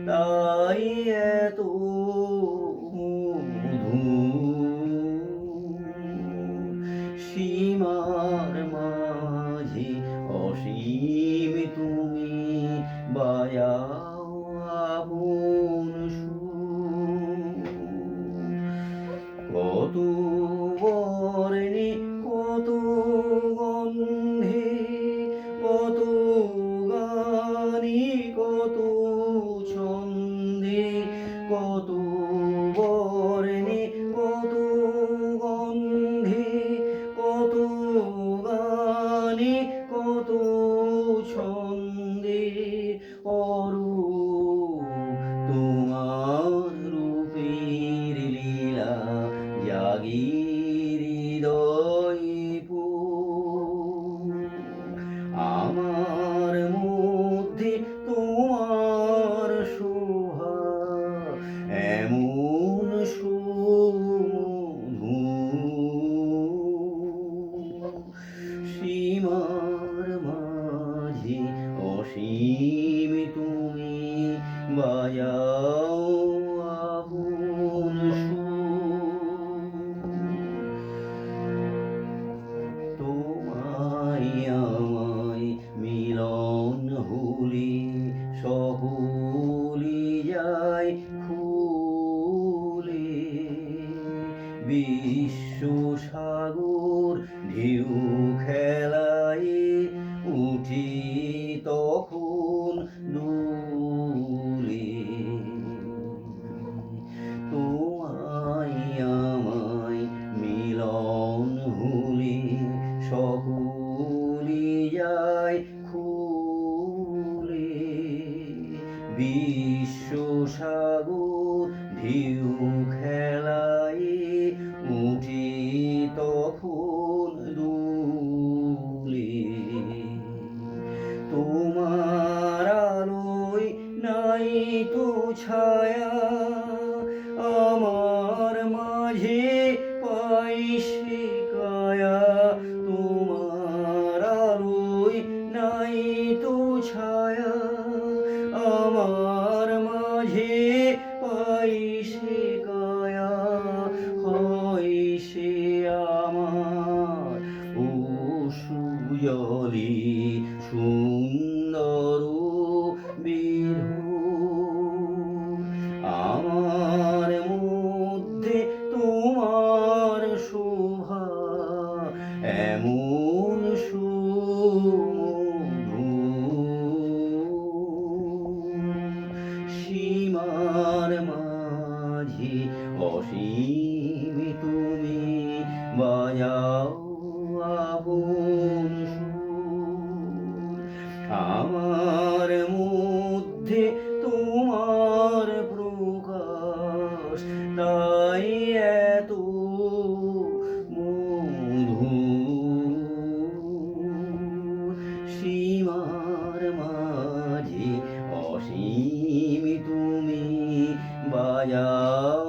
তাই এত মধুর। সীমার মাঝে অসীম তুমি বাজাও আপন সুর। কত বর্ণে কত গন্ধে কত গানে কত ছন্দে, কত বর্ণে কত গন্ধে কত গানে কত ছন্দে, অরূপ তোমার রূপের লীলা জাগি হৃদয়ে পুর। আমার মধ্যে তোমার শোভা এমন সুমধুর। সীমার মাঝে অসীম তুমি বাজাও আপন সুর। তোমায় আমায় মিলন হলে সকলি যায় খুলে। বিশ্ব সাগর ঢেউ খেলায় উঠি তখন দুলে। তোমায় আমায় মিলন হলে সকলি যায় খুলে। বিশ্ব সাগর ঢেউ খেলায় উঠি তখন দুলে। তোমার আলোয় নাই তো ছায়া, আমার মাঝে পাই সে কায়া। তোমার আলোয় নাই তো ছায়া, আমার মাঝে পাই সে কায়া। হয় সে আমার সুজলি সুন্দর বিধুর। আমার মধ্যে তোমার শোভা এমন সুমধুর। সীমার মাঝে অসীম তুমি বাজাও আপন সুর। আমার মধ্যে তোমার প্রকাশ তাই এত মধুর। সীমার মাঝে অসীম তুমি বাজাও